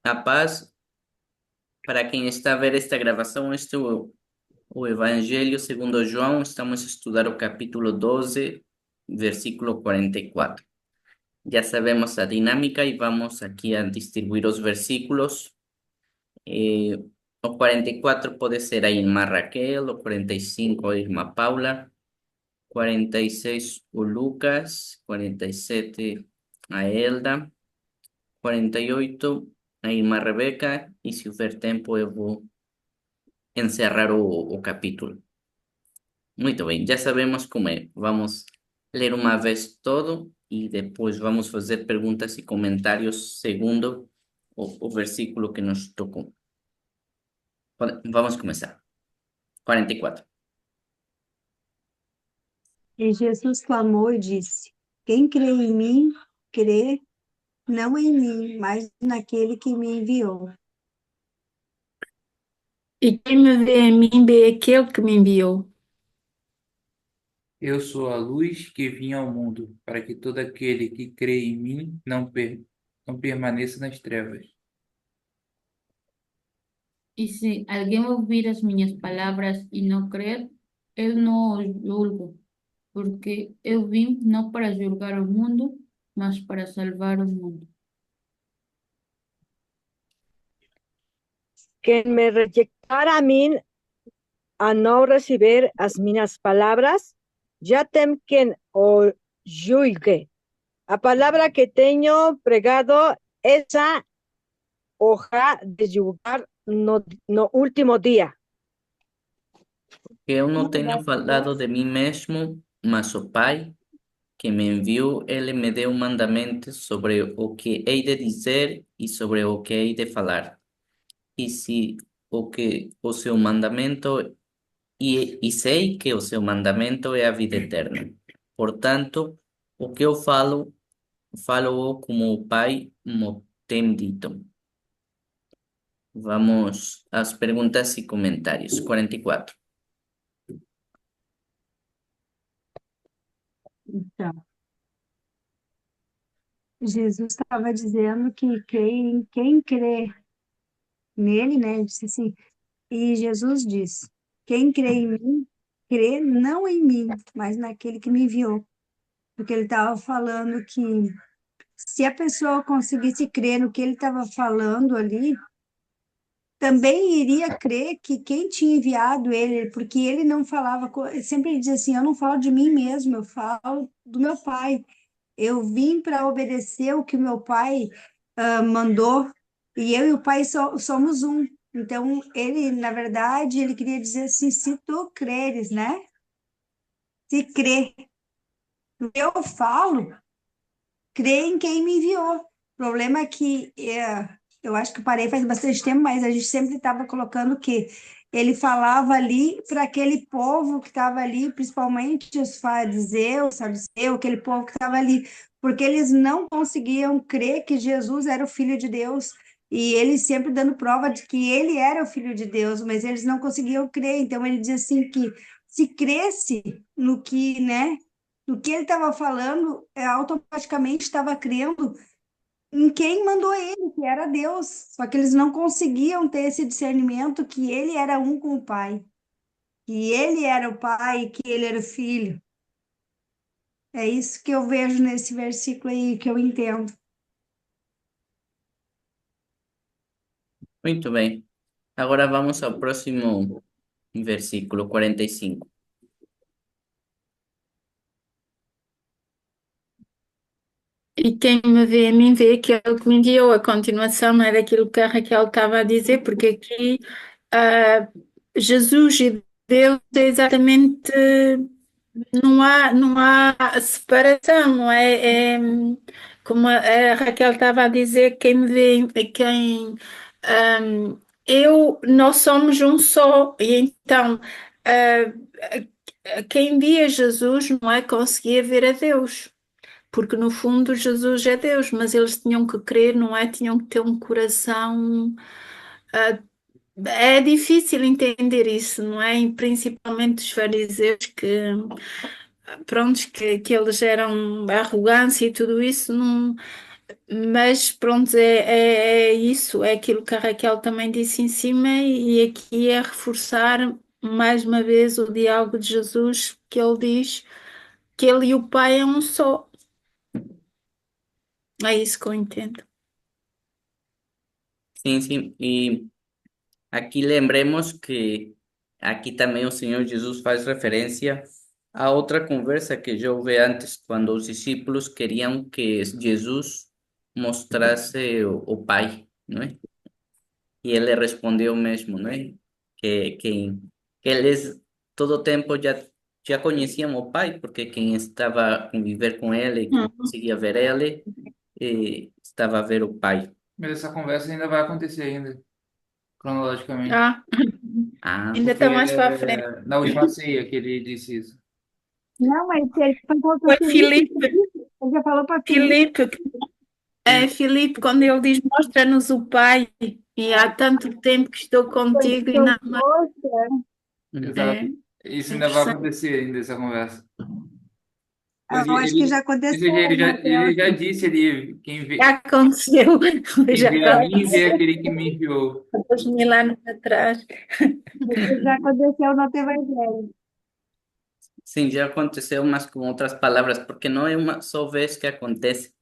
A paz, para quem está a ver esta gravação, este é o Evangelho segundo João. Estamos a estudar o capítulo 12, versículo 44. Já sabemos a dinâmica e vamos aqui a distribuir os versículos. Eh, o 44 pode ser a irmã Raquel, o 45 a irmã Paula, 46 o Lucas, 47 a Elda, 48 a irmã Rebeca, e se houver tempo eu vou encerrar o capítulo. Muito bem, já sabemos como é. Vamos ler uma vez todo e depois vamos fazer perguntas e comentários segundo o versículo que nos tocou. Vamos começar. 44. E Jesus clamou e disse: Quem crê em mim, crê não em mim, mas naquele que me enviou. E quem me vê em mim vê aquele que me enviou. Eu sou a luz que vim ao mundo, para que todo aquele que crê em mim não permaneça nas trevas. E se alguém ouvir as minhas palavras e não crer, eu não o julgo, porque eu vim não para julgar o mundo, mas para salvar o mundo. Quem me rejeitar a mim a não receber as minhas palavras, já tem quem o julgue. A palavra que tenho pregado, essa hoja de julgar no último dia. Eu não tenho falado de mim mesmo, mas o Pai que me enviou, ele me deu mandamentos sobre o que hei de dizer e sobre o que hei de falar. E se o seu mandamento e sei que o seu mandamento é a vida eterna. Portanto, o que eu falo, falo como o Pai me tem dito. Vamos às perguntas e comentários. 44. Então, Jesus estava dizendo que quem crê nele, né? Ele disse assim, e Jesus disse: Quem crê em mim, crê não em mim, mas naquele que me enviou. Porque ele estava falando que se a pessoa conseguisse crer no que ele estava falando ali, também iria crer que quem tinha enviado ele, porque ele não falava, sempre ele dizia assim: Eu não falo de mim mesmo, eu falo do meu pai. Eu vim para obedecer o que o meu pai mandou, e eu e o pai somos um. Então, ele, na verdade, ele queria dizer assim: se tu creres, né? Se crê, eu falo, crê em quem me enviou. O problema é que eu acho que eu parei faz bastante tempo, mas a gente sempre estava colocando que ele falava ali para aquele povo que estava ali, principalmente os fariseus, saduceus, aquele povo que estava ali, porque eles não conseguiam crer que Jesus era o Filho de Deus. E ele sempre dando prova de que ele era o Filho de Deus, mas eles não conseguiam crer. Então ele diz assim que se cresce no que, né? O que ele estava falando, automaticamente estava crendo em quem mandou ele, que era Deus. Só que eles não conseguiam ter esse discernimento que ele era um com o Pai, que ele era o Pai, e que ele era o Filho. É isso que eu vejo nesse versículo aí, que eu entendo. Muito bem. Agora vamos ao próximo versículo, 45. E quem me vê a mim vê aquele que me enviou. A continuação não era aquilo que a Raquel estava a dizer, porque aqui ah, Jesus e Deus é exatamente. Não há separação, não é? Como a Raquel estava a dizer, quem me vê, nós somos um só, e então quem via Jesus não é conseguia ver a Deus, porque no fundo Jesus é Deus, mas eles tinham que crer, não é? Tinham que ter um coração. ah, É difícil entender isso, não é? E principalmente os fariseus que eles eram arrogância e tudo isso, não, Mas pronto, é isso, é aquilo que a Raquel também disse em cima, e aqui é reforçar mais uma vez o diálogo de Jesus, que ele diz que ele e o Pai é um só. É isso que eu entendo. Sim, sim. E aqui lembremos que aqui também o Senhor Jesus faz referência a outra conversa que já houve antes, quando os discípulos queriam que Jesus mostrasse o Pai, não é? E ele respondeu mesmo, não é? Que eles todo o tempo já conheciam o Pai, porque quem estava a conviver com ele, quem Hum. conseguia ver ele, estava a ver o Pai. Mas essa conversa ainda vai acontecer ainda, cronologicamente. Ah, Ah, ainda Porque está mais para a frente. na última ceia que ele disse isso. Não, mas ele falou para Foi Felipe, Filipe, ele já falou para Felipe. Filipe, Filipe, quando ele diz mostra-nos o Pai, e há tanto tempo que estou contigo e Eu, não mais. poxa, uhum. É Exato. Isso ainda vai interessante. acontecer ainda, essa conversa. Pois eu acho que já aconteceu, né? ele já disse ali, Já aconteceu, quem já vê a está mim vê aquele que me enviou. há 2000 anos atrás. Já aconteceu no teu evangelho. Sim, já aconteceu, mas com outras palavras, porque não é uma só vez que acontece.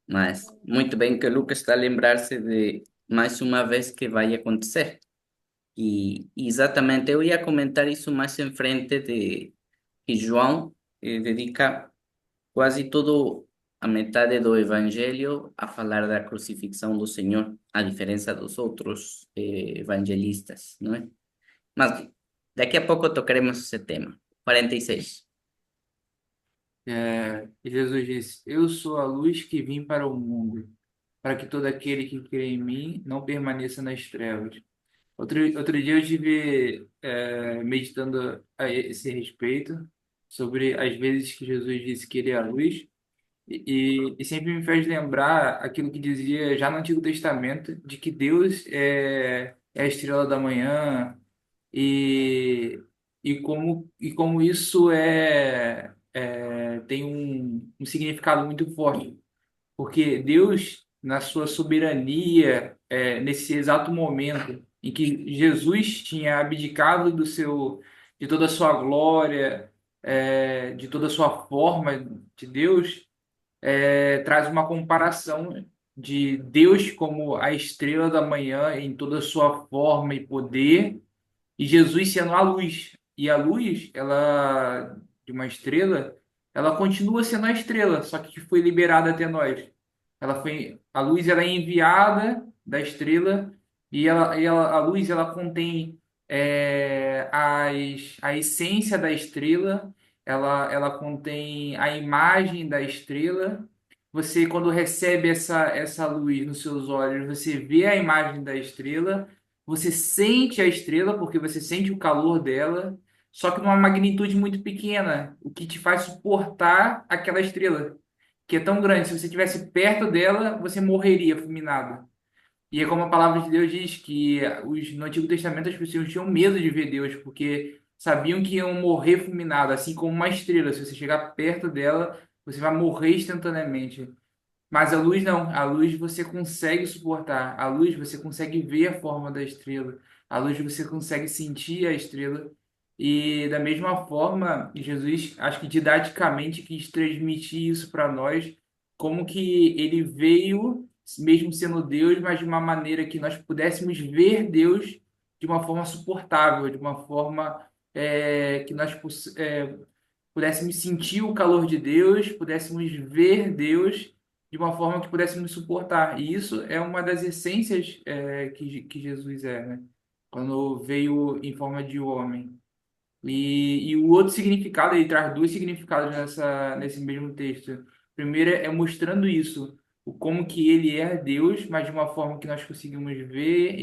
Mas muito bem que o Lucas está a lembrar-se de mais uma vez que vai acontecer. E exatamente, eu ia comentar isso mais em frente de que João dedica quase todo a metade do Evangelho a falar da crucifixão do Senhor, a diferença dos outros evangelistas, não é? Mas daqui a pouco tocaremos esse tema. 46. E Jesus disse: Eu sou a luz que vim para o mundo, para que todo aquele que crê em mim não permaneça nas trevas. Outro dia eu estive meditando a esse respeito, sobre as vezes que Jesus disse que ele é a luz, e sempre me fez lembrar aquilo que dizia já no Antigo Testamento, de que Deus é a estrela da manhã, e, e como isso tem um significado muito forte. Porque Deus, na sua soberania, nesse exato momento em que Jesus tinha abdicado de toda a sua glória, de toda a sua forma de Deus, traz uma comparação de Deus como a estrela da manhã em toda a sua forma e poder, e Jesus sendo a luz. E a luz, ela de uma estrela, ela continua sendo a estrela, só que foi liberada até nós. A luz ela é enviada da estrela, a luz ela contém a essência da estrela, ela contém a imagem da estrela. Você, quando recebe essa luz nos seus olhos, você vê a imagem da estrela, você sente a estrela, porque você sente o calor dela, só que numa magnitude muito pequena, o que te faz suportar aquela estrela, que é tão grande. Se você estivesse perto dela, você morreria fulminado. E é como a palavra de Deus diz que no Antigo Testamento as pessoas tinham medo de ver Deus, porque sabiam que iam morrer fulminado, assim como uma estrela. Se você chegar perto dela, você vai morrer instantaneamente. Mas a luz não, a luz você consegue suportar, a luz você consegue ver a forma da estrela, a luz você consegue sentir a estrela. E da mesma forma, Jesus, acho que didaticamente quis transmitir isso para nós, como que ele veio, mesmo sendo Deus, mas de uma maneira que nós pudéssemos ver Deus de uma forma suportável, de uma forma que nós pudéssemos sentir o calor de Deus, pudéssemos ver Deus de uma forma que pudéssemos suportar. E isso é uma das essências que Jesus é, né? Quando veio em forma de homem. E o outro significado, ele traz dois significados nesse mesmo texto. Primeiro é mostrando isso, o como que ele é Deus, mas de uma forma que nós conseguimos ver,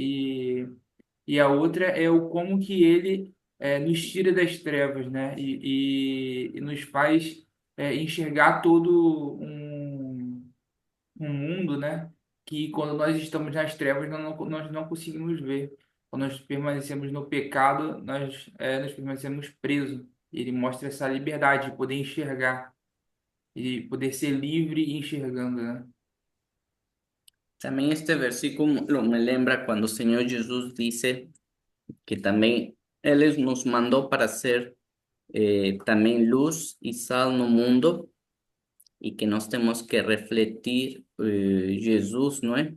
e a outra é o como que ele nos tira das trevas, né? E nos faz enxergar todo um mundo, né? Que quando nós estamos nas trevas, nós não conseguimos ver. Quando nós permanecemos no pecado, nós permanecemos presos. Ele mostra essa liberdade de poder enxergar e poder ser livre enxergando, né? También este versículo me lembra cuando el Señor Jesús dice que también nos mandó para ser también luz y sal no mundo y que nós temos que refletir Jesus, não é?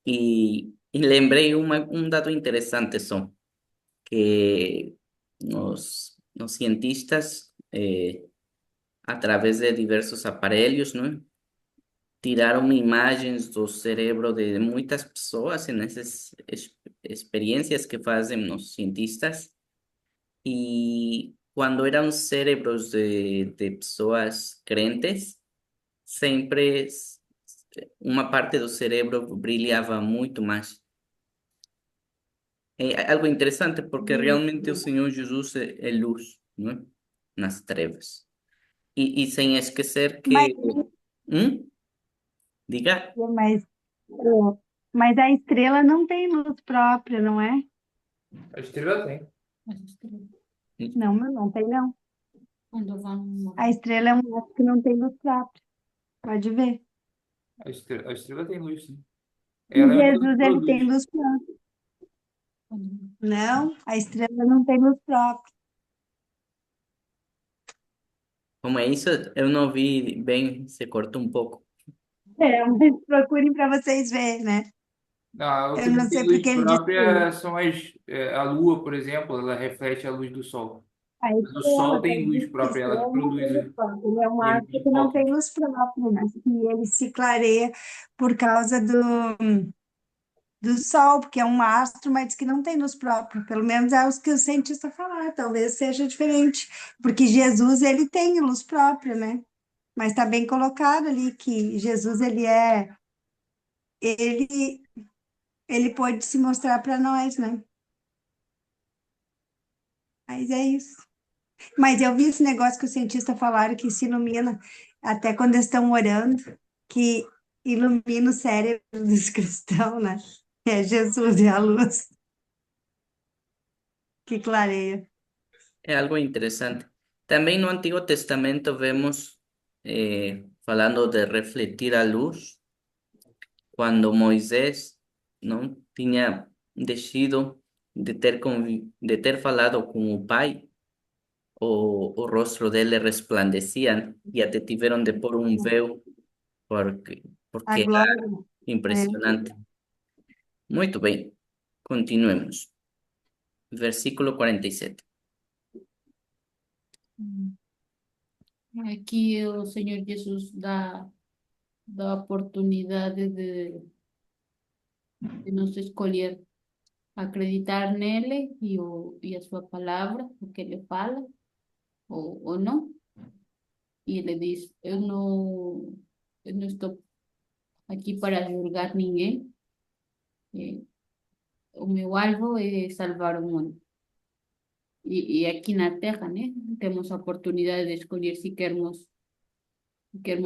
E lembrei um dado interessante só, que os cientistas, através de diversos aparelhos, não é? Tiraram imagens do cérebro de muitas pessoas nessas experiências que fazem os cientistas. E quando eram cérebros de pessoas crentes, sempre uma parte do cérebro brilhava muito mais. É algo interessante porque realmente o Senhor Jesus é luz, não é? Nas trevas. E sem esquecer Mas, que... Hum? Diga. mas, mas a estrela não tem luz própria, não é? A estrela tem. As estrelas, Não, não tem não. quando vão A estrela é um astro que não tem luz própria. Pode ver. A estrela tem luz, sim. E Ela é uma que Jesus, ele tem produz. luz própria. quando- Não, a estrela não tem luz própria. Como é isso? Eu não vi bem, se cortou um pouco. Mas procurem para vocês verem, né? Não, o que Eu não não tem sei luz porque ele disse própria são a Lua, por exemplo, ela reflete a luz do Sol. a Mas o Sol estrela, tem quando luz diz que a própria, ela estrela que não tem produz luz própria. Ele é um e astro emite que não tem fótons. luz própria, né? E ele se clareia por causa do Sol, porque é um astro, mas que não tem luz própria. Pelo menos é os que os cientistas falaram. Talvez seja diferente, porque Jesus, ele tem luz própria, né? Mas está bem colocado ali que Jesus, ele, ele pode se mostrar para nós, né? Mas é isso. Mas eu vi esse negócio que os cientistas falaram que se ilumina, até quando eles estão orando, que ilumina o cérebro dos cristãos, né? É Jesus, é a luz que clareia. É algo interessante. Também no Antigo Testamento vemos, falando de refletir a luz, quando Moisés não tinha deixado de ter falado com o Pai, o rosto dele resplandecia e até tiveram de pôr um véu porque, A porque era glória, é. impressionante. Muito bem, continuemos. Versículo 47. Aqui o Senhor Jesus dá a oportunidade de nos escolher acreditar nele e a sua palavra, o que ele fala, ou não. E ele diz: eu não estou aqui para julgar ninguém. eh, o meu alvo é salvar o mundo. E aqui na Terra, né, temos a oportunidade de escolher se queremos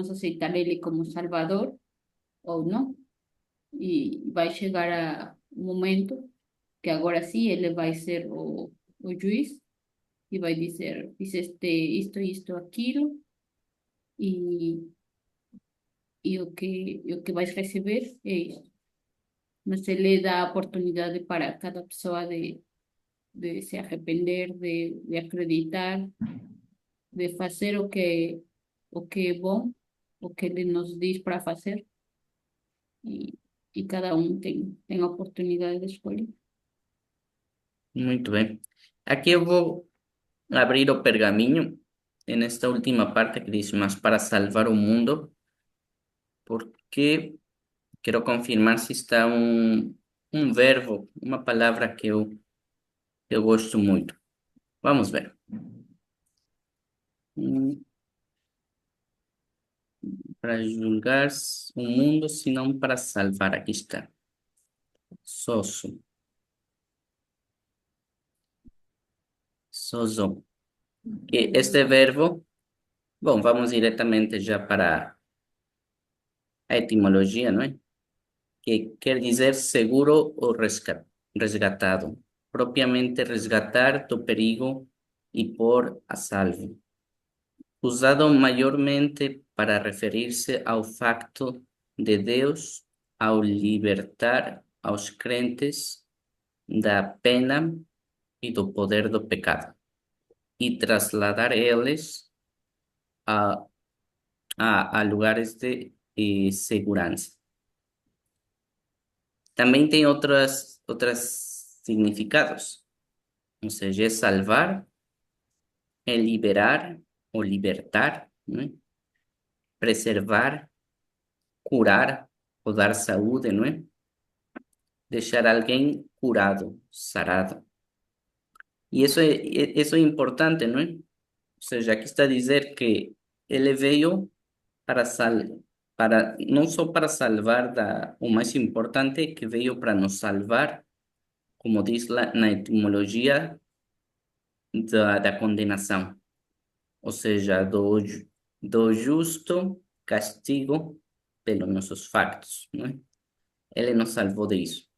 aceitar ele como Salvador ou não. E vai chegar um momento que agora sim ele vai ser o juiz e vai dizer: fizeste isto, aquilo, e, e o que vais receber é isso. Mas ele dá a oportunidade para cada pessoa de se arrepender, de acreditar, de fazer o que é bom, o que ele nos diz para fazer, e, e cada um tem a oportunidade de escolher. Muito bem. Aqui eu vou abrir o pergaminho nesta última parte que diz, mas para salvar o mundo, porque quero confirmar se está um verbo, uma palavra que eu gosto muito. Vamos ver. Hum, Para julgar o mundo, senão para salvar. Aqui está. Soso. Sozo. E este verbo, bom, vamos diretamente já para a etimologia, não é? Que quer dizer seguro ou resgatado. Propiamente resgatar do perigo e pôr a salvo. Usado mayormente para referirse ao facto de Deus, ao libertar aos crentes da pena e do poder do pecado e trasladar eles a lugares de segurança. Também tem outros significados, ou seja, é salvar, é liberar ou libertar, né? Preservar, curar ou dar saúde, não é? Deixar alguém curado, sarado. E isso é importante, não é? Ou seja, aqui está a dizer que ele veio para não só para salvar o mais importante é que veio para nos salvar, como diz lá na etimologia da condenação, ou seja, do justo castigo pelos nossos factos, não é? Ele nos salvou disso.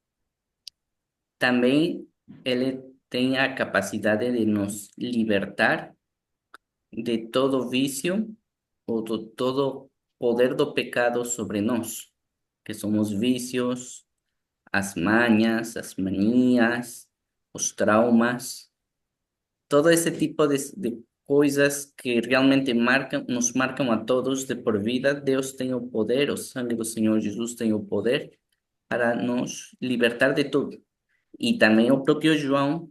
Também ele tem a capacidade de nos libertar de todo vício ou de todo poder do pecado sobre nós, que somos vícios, as manhas, as manias, os traumas, todo esse tipo de coisas que realmente nos marcam a todos de por vida. Deus tem o poder, o sangue do Senhor Jesus tem o poder para nos libertar de tudo. E também o próprio João,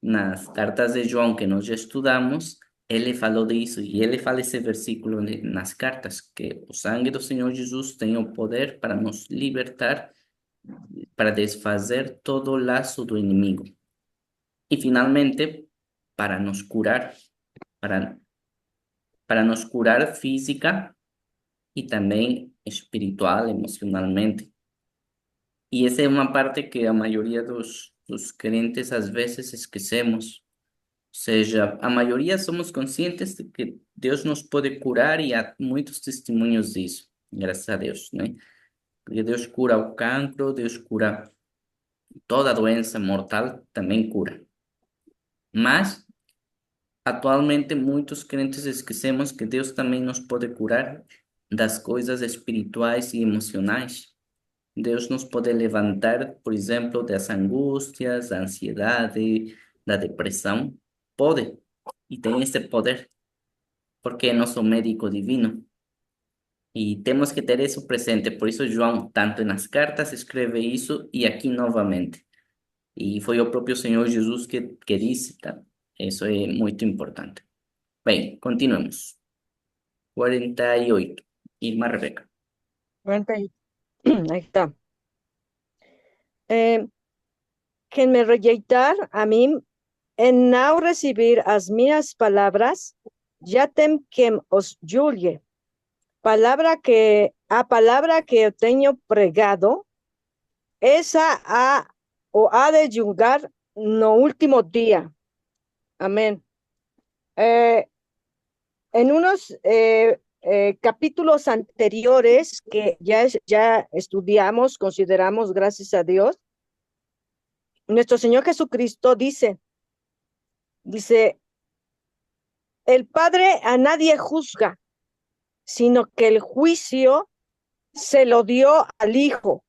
nas cartas de João que nós já estudamos, ele falou disso, e ele fala esse versículo nas cartas, que o sangue do Senhor Jesus tem o poder para nos libertar, para desfazer todo o laço do inimigo. E finalmente, para nos curar, para nos curar física e também espiritual, emocionalmente. E essa é uma parte que a maioria dos crentes às vezes esquecemos. Ou seja, a maioria somos conscientes de que Deus nos pode curar e há muitos testemunhos disso, graças a Deus, né? Porque Deus cura o cancro, Deus cura toda doença mortal, também cura. Mas, atualmente, muitos crentes esquecemos que Deus também nos pode curar das coisas espirituais e emocionais. Deus nos pode levantar, por exemplo, das angústias, da ansiedade, da depressão. Pode, e tem esse poder, porque é nosso médico divino. E temos que ter isso presente. Por isso, João, tanto nas cartas, escreve isso e aqui novamente. E foi o próprio Senhor Jesus que disse, tá? Isso é muito importante. Bem, continuemos. 48. Irmã Rebeca. 48. Ahí está. Que me rejeitar a mí en no recibir as minhas palavras, já tem quem os julgue. A palavra que eu tenho pregado, esa ha de julgar no último día. Amén. En unos capítulos anteriores que ya estudiamos, consideramos, gracias a Dios, nuestro Señor Jesucristo dice, el Padre a nadie juzga, sino que el juicio se lo dio al Hijo.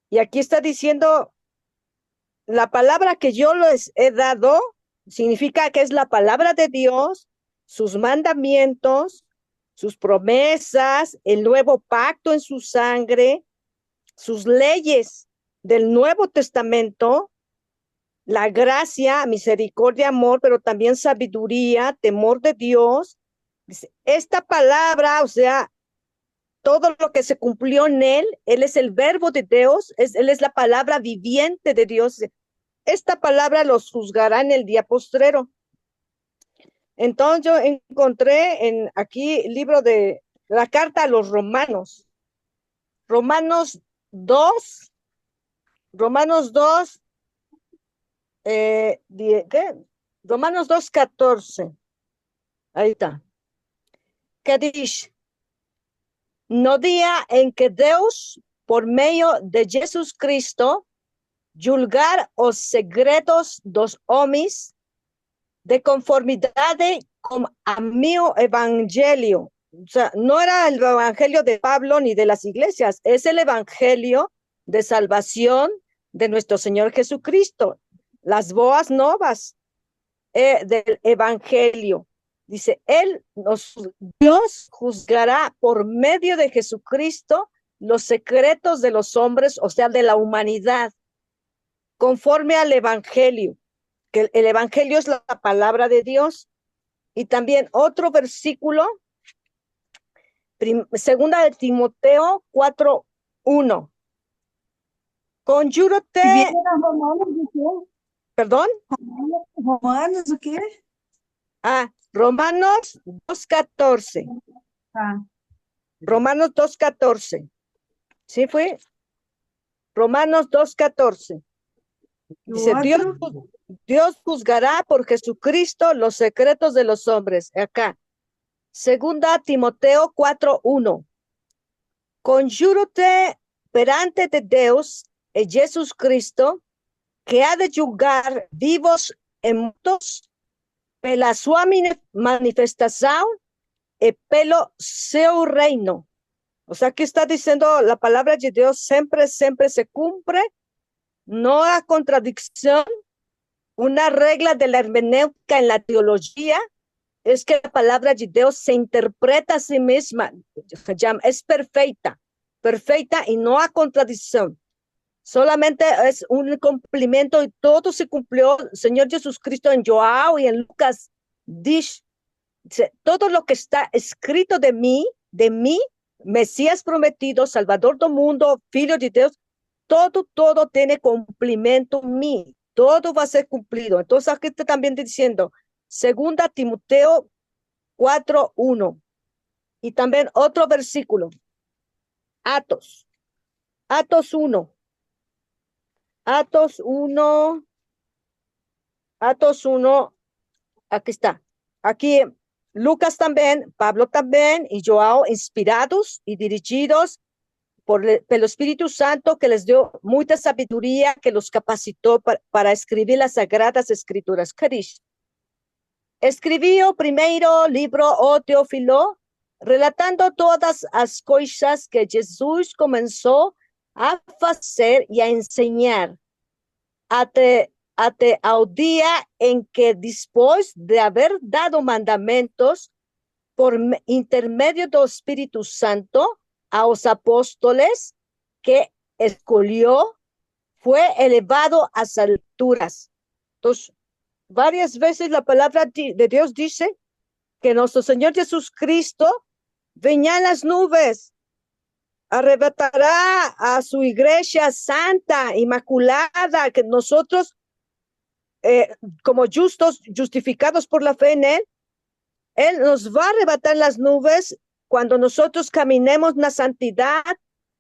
Y aquí está diciendo, la palabra que yo les he dado, significa que es la palabra de Dios, sus mandamientos, sus promesas, el nuevo pacto en su sangre, sus leyes del Nuevo Testamento, la gracia, misericordia, amor, pero también sabiduría, temor de Dios. Dice, esta palabra, o sea, todo lo que se cumplió en él es el verbo de Dios, él es la palabra viviente de Dios. Esta palabra los juzgará en el día postrero. Entonces yo encontré aquí el libro de la carta a los Romanos. Romanos 2, Romanos 2:14. Ahí está. Que dice, no día en que Deus, por meio de Jesus Cristo, julgar os segredos dos homens de conformidade com a meu evangelho. o sea, no era el evangelio de Pablo ni de las iglesias, es el evangelio de salvación de nuestro Señor Jesucristo, las boas novas del evangelio. Dice, Dios juzgará por medio de Jesucristo los secretos de los hombres, o sea, de la humanidad, conforme al evangelio, que el evangelio es la palabra de Dios. Y también otro versículo, segunda de Timoteo 4:1. Conjúrote, Que viene a Romanos o quê? perdón, Romanos o quê? Romanos 2:14. Tá. Romanos 2:14. ¿Sí fue? Romanos 2:14. E o Dice, outro? Dios juzgará por Jesucristo los secretos de los hombres. Acá. Segunda Timoteo 4:1. Conjúrote perante de Deus e Jesus Cristo, que ha de julgar vivos e mortos pela sua manifestação e pelo seu reino. O sea, aquí está diciendo la palabra de Dios siempre se cumple, no hay contradicción. Una regla de la hermenéutica en la teología es que la palabra de Dios se interpreta a sí misma, es perfecta y no hay contradicción. Solamente es un cumplimiento y todo se cumplió. Señor Jesucristo en Joao y en Lucas dice, todo lo que está escrito de mí, Mesías prometido, Salvador del mundo, Filho de Dios, todo tiene cumplimiento en mí. Todo va a ser cumplido. Entonces aquí está también diciendo, segunda Timoteo 4:1. Y también otro versículo, Atos 1. Atos 1, aquí está. Aquí Lucas también, Pablo también y Joao, inspirados y dirigidos por el Espíritu Santo, que les dio mucha sabiduría, que los capacitó para escribir las Sagradas Escrituras. Karish. Escribió primero libro, o Teófilo, relatando todas las cosas que Jesús comenzó a hacer y a enseñar, hasta al día en que, después de haber dado mandamientos por intermedio del Espíritu Santo a los apóstoles que escogió, fue elevado a las alturas. Entonces, varias veces la palabra de Dios dice que nuestro Señor Jesucristo venía en las nubes, arrebatará a su iglesia santa, inmaculada, que nosotros, como justos, justificados por la fe en Él nos va a arrebatar las nubes cuando nosotros caminemos en la santidad,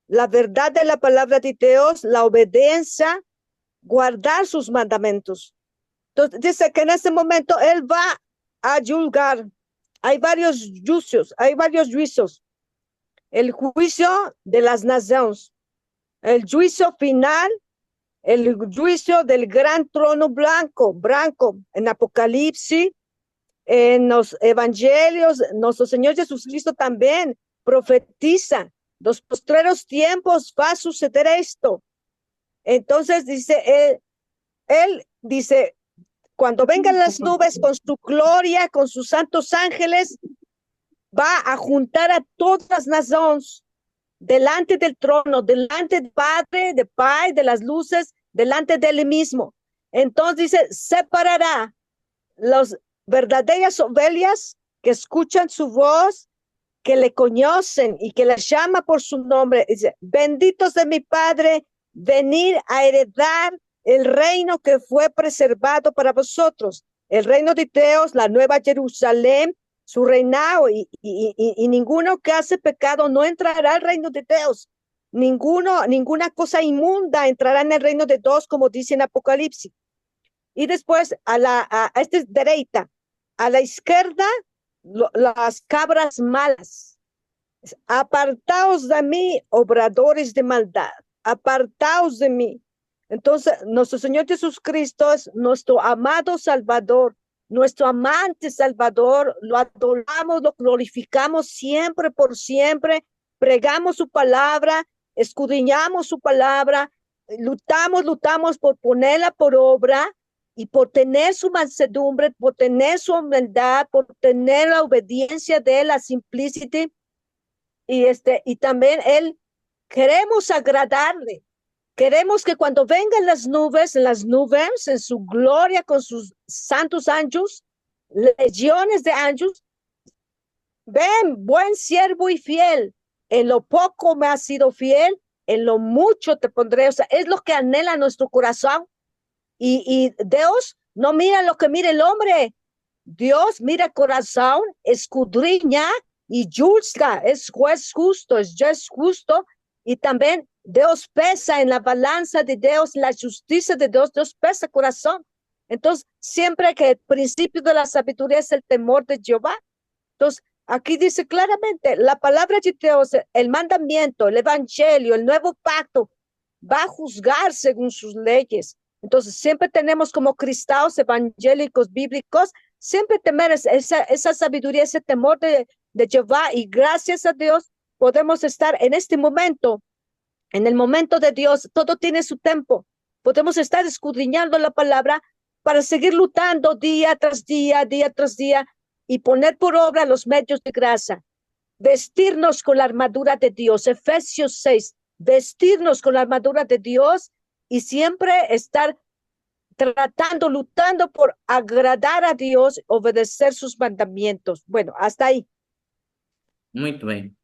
la verdad de la palabra de Dios, la obediencia, guardar sus mandamientos. Entonces dice que en ese momento Él va a juzgar. Hay varios juicios. El juicio de las naciones, el juicio final, el juicio del gran trono blanco, en Apocalipsis, en los evangelios. Nuestro Señor Jesucristo también profetiza, los postreros tiempos va a suceder esto. Entonces dice, él dice, cuando vengan las nubes con su gloria, con sus santos ángeles, va a juntar a todas las naciones delante del trono, delante del Padre, del Pai, de las luces, delante de Él mismo. Entonces dice, separará las verdaderas ovejas que escuchan su voz, que le conocen y que la llama por su nombre. Dice, benditos de mi Padre, venir a heredar el reino que fue preservado para vosotros, el reino de Dios, la nueva Jerusalén, su reinado, y ninguno que hace pecado no entrará al reino de Dios. Ninguna cosa inmunda entrará en el reino de Dios, como dice en Apocalipsis. Y después a esta derecha, a la izquierda, las cabras malas. Apartaos de mí, obradores de maldad. Apartaos de mí. Entonces, nuestro Señor Jesucristo es nuestro amado Salvador, nuestro amante Salvador, lo adoramos, lo glorificamos siempre por siempre, pregamos su palabra, escudriñamos su palabra, lutamos por ponerla por obra y por tener su mansedumbre, por tener su humildad, por tener la obediencia de él, la simplicity, y también él queremos agradarle. Queremos que cuando vengan las nubes, en su gloria con sus santos ángeles, legiones de ángeles, ven, buen siervo y fiel, en lo poco me has sido fiel, en lo mucho te pondré. O sea, es lo que anhela nuestro corazón. Y Dios no mira lo que mira el hombre. Dios mira el corazón, escudriña y juzga, es juez justo, es juez justo. Y también Dios pesa en la balanza de Dios, la justicia de Dios, Dios pesa el corazón. Entonces, siempre que el principio de la sabiduría es el temor de Jehová. Entonces, aquí dice claramente, la palabra de Dios, el mandamiento, el evangelio, el nuevo pacto, va a juzgar según sus leyes. Entonces, siempre tenemos como cristianos evangélicos, bíblicos, siempre temer esa sabiduría, ese temor de Jehová, y gracias a Dios podemos estar en este momento, en el momento de Dios. Todo tiene su tiempo. Podemos estar escudriñando la palabra para seguir luchando día tras día, y poner por obra los medios de gracia. Vestirnos con la armadura de Dios, Efesios 6, vestirnos con la armadura de Dios y siempre estar tratando, luchando por agradar a Dios, obedecer sus mandamientos. Bueno, hasta ahí. Muito bem.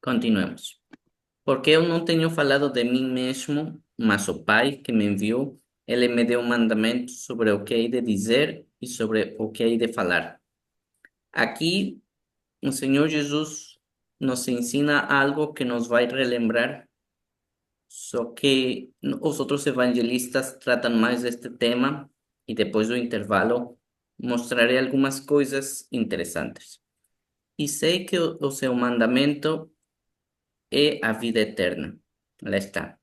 Continuemos. Porque eu não tenho falado de mim mesmo, mas o Pai que me enviou, ele me deu um mandamento sobre o que hei de dizer e sobre o que hei de falar. Aqui, o Senhor Jesus nos ensina algo que nos vai relembrar, só que os outros evangelistas tratam mais deste tema e depois do intervalo mostrarei algumas coisas interessantes. E sei que o seu mandamento é a vida eterna. Lá está.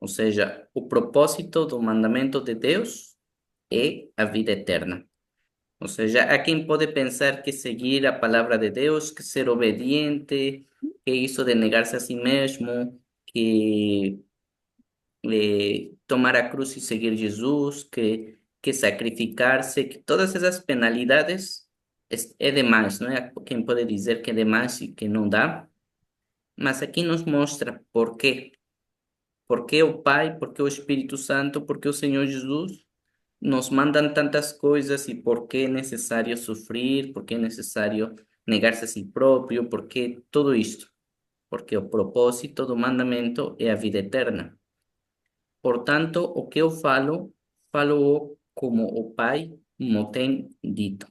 Ou seja, o propósito do mandamento de Deus é a vida eterna. Ou seja, há quem pode pensar que seguir a palavra de Deus, que ser obediente, que isso de negar-se a si mesmo, que tomar a cruz e seguir Jesus, que sacrificar-se, que todas essas penalidades é demais, não é? Quem pode dizer que é demais e que não dá, mas aqui nos mostra por quê. Por que o Pai, por que o Espírito Santo, por que o Senhor Jesus nos mandam tantas coisas e por que é necessário sofrer, por que é necessário negar-se a si próprio, por que tudo isto? Porque o propósito do mandamento é a vida eterna. Portanto, o que eu falo como o Pai me tem dito.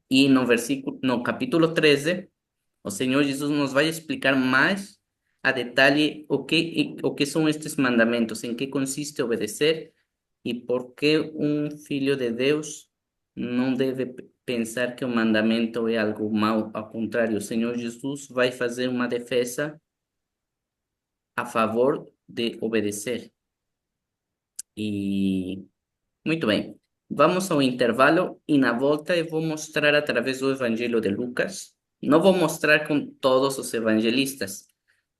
E no capítulo 13, o Senhor Jesus nos vai explicar mais a detalhe o que são estes mandamentos, em que consiste obedecer e por que um filho de Deus não deve pensar que o mandamento é algo mau. Ao contrário, o Senhor Jesus vai fazer uma defesa a favor de obedecer. E muito bem, vamos ao intervalo e na volta eu vou mostrar através do Evangelho de Lucas. Não vou mostrar com todos os evangelistas,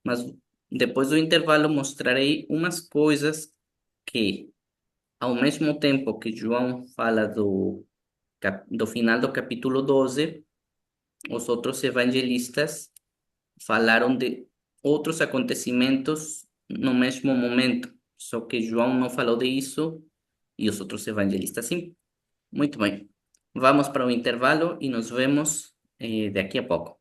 mas depois do intervalo mostrarei umas coisas que, ao mesmo tempo que João fala do final do capítulo 12, os outros evangelistas falaram de outros acontecimentos no mesmo momento, só que João não falou disso e os outros evangelistas sim. Muito bem, vamos para o intervalo e nos vemos daqui a pouco.